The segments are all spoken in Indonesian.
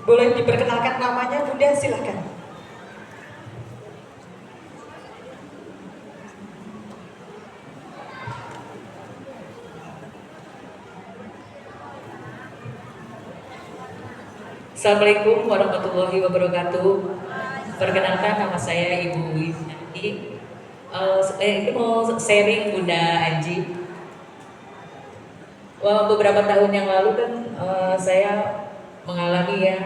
Boleh diperkenalkan namanya Bunda, silahkan. Assalamualaikum warahmatullahi wabarakatuh. Perkenalkan nama saya Ibu Wifi. Ini mau sharing Bunda Anji. Beberapa tahun yang lalu kan saya mengalami ya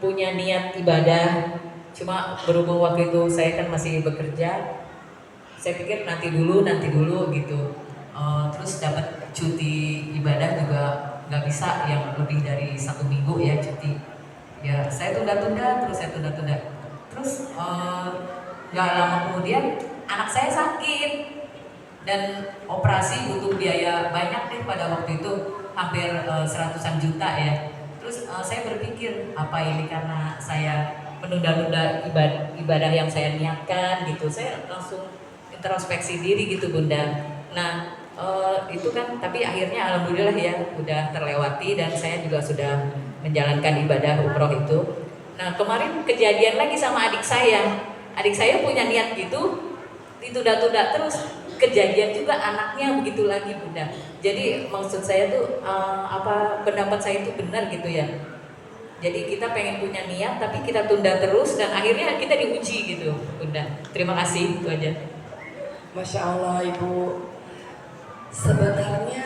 punya niat ibadah. Cuma berhubung waktu itu saya kan masih bekerja, saya pikir nanti dulu gitu. Terus dapat cuti ibadah juga nggak bisa yang lebih dari 1 minggu ya cuti. Ya saya tunda-tunda terus saya tunda-tunda. Terus nggak lama kemudian anak saya sakit dan operasi butuh biaya banyak deh pada waktu itu, hampir seratusan juta ya. Terus saya berpikir apa ini karena saya menunda-nunda ibadah yang saya niatkan gitu. Saya langsung introspeksi diri gitu Bunda. Nah itu kan tapi akhirnya alhamdulillah ya udah terlewati dan saya juga sudah menjalankan ibadah umroh itu. Nah kemarin kejadian lagi sama adik saya. Adik saya punya niat gitu, ditunda-tunda terus, kejadian juga anaknya begitu lagi Bunda. Jadi maksud saya tuh apa pendapat saya itu benar gitu ya. Jadi kita pengen punya niat tapi kita tunda terus dan akhirnya kita diuji gitu Bunda. Terima kasih itu aja. Masya Allah Ibu. Sebenarnya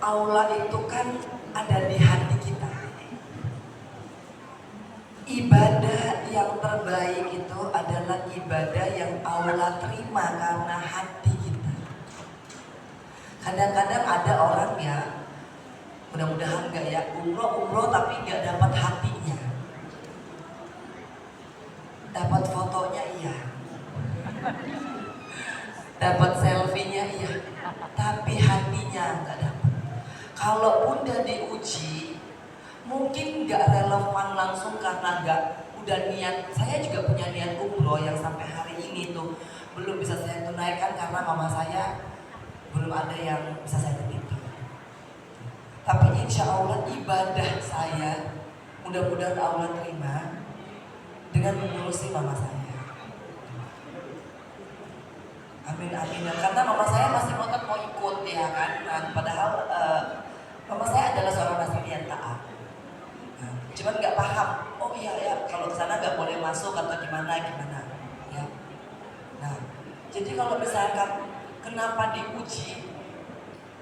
Allah itu kan ada di hati kita. Ibadah yang terbaik itu adalah ibadah yang Allah terima karena hati kita. Kadang-kadang ada orang ya, mudah-mudahan gak ya, umroh tapi gak dapat hatinya. Dapat fotonya iya, dapat selfie-nya iya, tapi hatinya gak dapat. Kalau Bunda diuji, mungkin gak relevan langsung karena gak udah niat. Saya juga punya niat umroh yang sampai hari ini tuh belum bisa saya tunaikan karena mama saya belum ada yang bisa saya titipkan. Tapi insya Allah ibadah saya mudah-mudahan Allah terima dengan mengurusi mama saya. Amin amin. Karena mama saya masih ngotot mau ikut ya kan. Nah, padahal mama saya adalah seorang Nasrani yang taat. Cuman nggak paham, oh iya ya kalau kesana nggak boleh masuk atau gimana ya. Nah, jadi kalau misalkan kenapa diuji,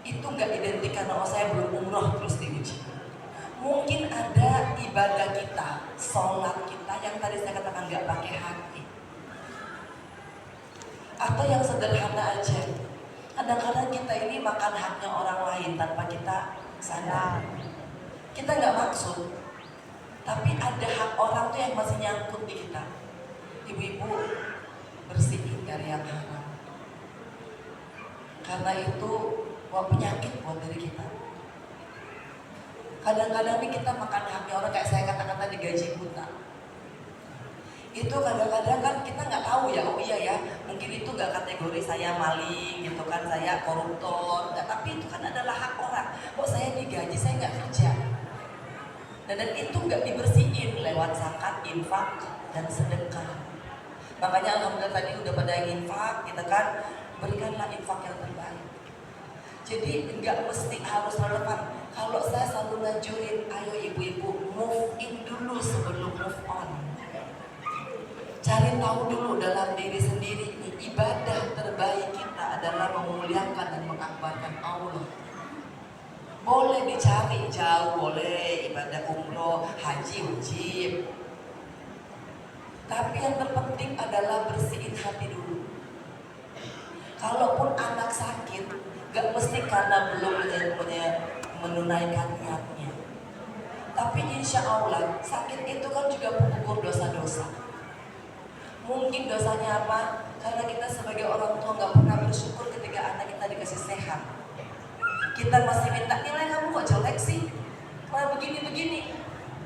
itu nggak identik karena oh saya belum umroh terus diuji. Mungkin ada ibadah kita, sholat kita yang tadi saya katakan nggak pakai hati, atau yang sederhana aja. Kadang-kadang kita ini makan haknya orang lain tanpa kita sadar. Kita nggak maksud, tapi ada hak orang tuh yang masih nyangkut di kita. Ibu-ibu bersihin dari yang haram. Karena itu penyakit buat diri kita. Kadang-kadang nih kita makan haknya orang kayak saya kata-kata digaji buta. Itu kadang-kadang kan kita nggak tahu ya, oh iya ya, mungkin itu nggak kategori saya maling gitu kan, saya koruptor, nggak, tapi itu kan adalah hak orang. Kok saya digaji, saya nggak kerja. Dan itu nggak dibersihin lewat zakat, infak, dan sedekah. Makanya alhamdulillah tadi udah pada yang infak, kita kan berikanlah infak yang terbaik. Jadi nggak mesti harus relevan. Kalau saya selalu ngajurin, ayo ibu-ibu move in dulu sebelum move on. Cari tahu dulu dalam diri sendiri, ibadah terbaik kita adalah memuliakan dan mengakbarkan Allah. Boleh dicari jauh, boleh ibadah umroh, haji wajib. Tapi yang terpenting adalah bersihin hati dulu. Kalaupun anak sakit, gak mesti karena belum menunaikan niatnya. Tapi insya Allah sakit itu kan juga pengukur dosa-dosa. Mungkin dosanya apa? Karena kita sebagai orang tua gak pernah bersyukur ketika anak kita dikasih sehat. Kita masih minta nilai kamu kok jelek sih, kayak begini-begini.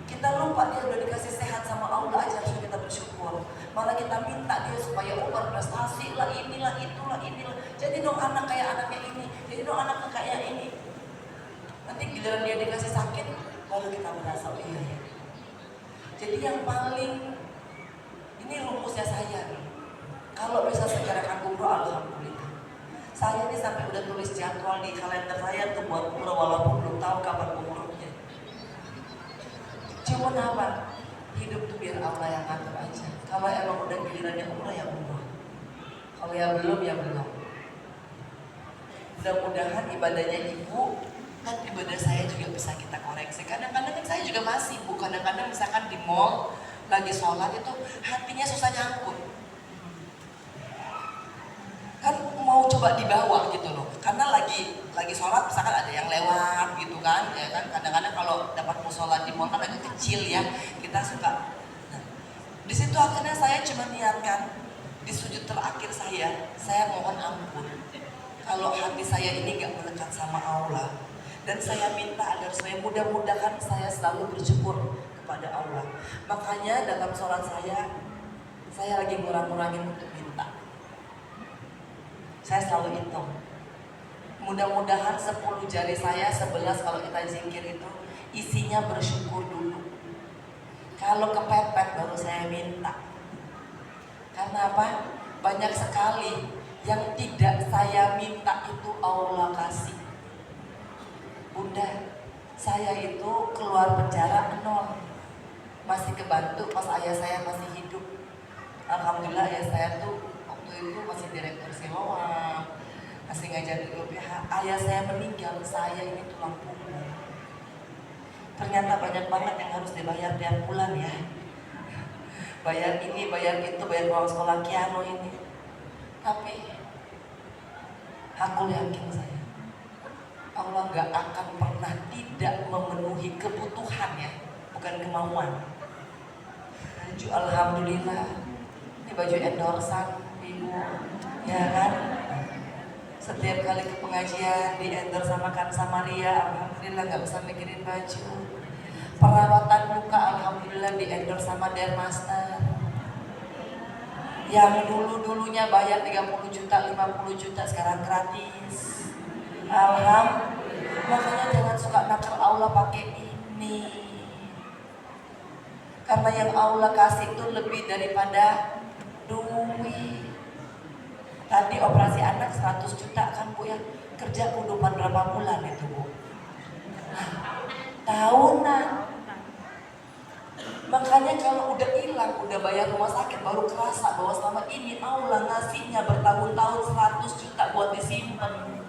Kita lupa dia udah dikasih sehat sama Allah aja harus kita bersyukur. Malah kita minta dia supaya berprestasi lah, inilah, itulah, inilah. Jadi dong anak kayak anaknya ini, jadi dong anak kayak ini. Nanti giliran dia dikasih sakit, baru kita merasa oh iya ya. Jadi yang paling, ini rumusnya saya nih. Kalau bisa segerakan umroh, alhamdulillah. Saya ini sampai udah tulis jadwal di kalender saya tuh buat umroh walaupun belum tahu kapan umrohnya. Cuma apa? Hidup tuh biar Allah yang ngatur aja. Kalau emang udah gilirannya umroh ya umroh. Kalau yang belum ya belum. Mudah-mudahan ibadahnya ibu kan ibadah saya juga bisa kita koreksi. Kadang-kadang kan saya juga masih bu. Kadang-kadang misalkan di mall lagi sholat itu hatinya susah nyangkut. Kan mau coba dibawa gitu loh. Karena lagi sholat misalkan ada yang lewat gitu kan. Ya kan kadang-kadang kalau dapat musola di mall kan agak kecil ya. Kita suka. Nah, di situ akhirnya saya cuma niatkan di sujud terakhir saya mohon ampun. Kalau hati saya ini gak melekat sama Allah. Dan saya minta agar saya mudah-mudahan saya selalu bersyukur kepada Allah. Makanya dalam sholat saya lagi ngurang-ngurangin untuk minta. Saya selalu hitung. Mudah-mudahan 10 jari saya, 11 kalau kita zikir itu isinya bersyukur dulu. Kalau kepepet baru saya minta. Karena apa? Banyak sekali yang tidak saya minta itu Allah kasih. Bunda, saya itu keluar penjara 0. Masih kebantu pas ayah saya masih hidup. Alhamdulillah ayah saya tuh waktu itu masih direktur Siloam, masih ngajar di UPH. Ayah saya meninggal, saya ini tulang punggung. Ternyata banyak banget yang harus dibayar tiap bulan ya. Bayar ini, bayar itu, bayar uang sekolah Kiano ini. Tapi aku yakin saya Allah gak akan pernah tidak memenuhi kebutuhan ya, bukan kemauan. Baju alhamdulillah, ini baju endorsan ibu, ya kan? Setiap kali ke pengajian di endorse sama Kansa Maria, alhamdulillah gak usah mikirin baju. Perawatan muka alhamdulillah di endorse sama Dermaster. Yang dulunya bayar 30 juta, 50 juta sekarang gratis. Alhamdulillah. Makanya jangan suka nakal Allah pakai ini. Karena yang Allah kasih itu lebih daripada duit. Tadi operasi anak 100 juta kan bu ya. Kerja kudupan berapa bulan itu bu? Tahunan. Makanya kalau udah hilang, udah bayar rumah sakit baru kerasa bahwa selama ini Allah ngasihnya bertahun-tahun 100 juta buat disimpan.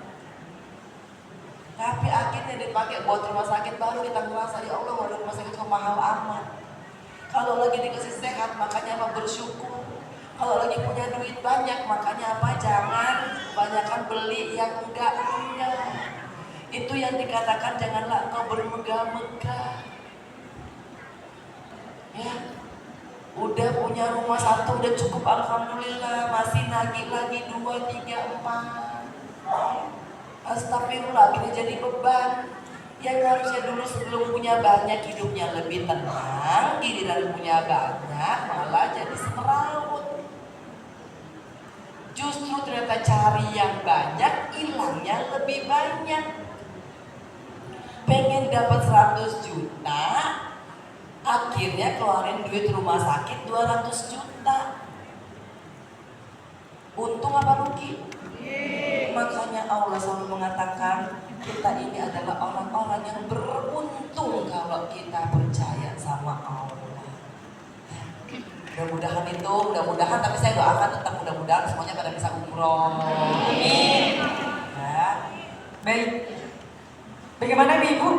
Tapi akhirnya dipakai buat rumah sakit baru kita ngerasa ya Allah waduh rumah sakit kok mahal amat. Kalau lagi dikasih sehat makanya apa bersyukur. Kalau lagi punya duit banyak makanya apa jangan kebanyakan beli yang enggak. Itu yang dikatakan janganlah engkau bermegah-megah. Ya, udah punya rumah 1 udah cukup alhamdulillah, masih nagih lagi 2, 3, 4. Astagfirullah, akhirnya jadi beban. Yang harusnya dulu sebelum punya banyak hidupnya lebih tenang, giliran punya banyak malah jadi semeraut. Justru ternyata cari yang banyak, hilangnya lebih banyak. Pengen dapat 100 juta, akhirnya keluarin duit rumah sakit 200 juta. Untung apa rugi? Makanya Allah selalu mengatakan kita ini adalah orang-orang yang beruntung kalau kita percaya sama Allah. Mudah-mudahan tapi saya doakan tetap mudah-mudahan semuanya pada bisa umroh. Amin. Ya. Baik. Bagaimana Ibu?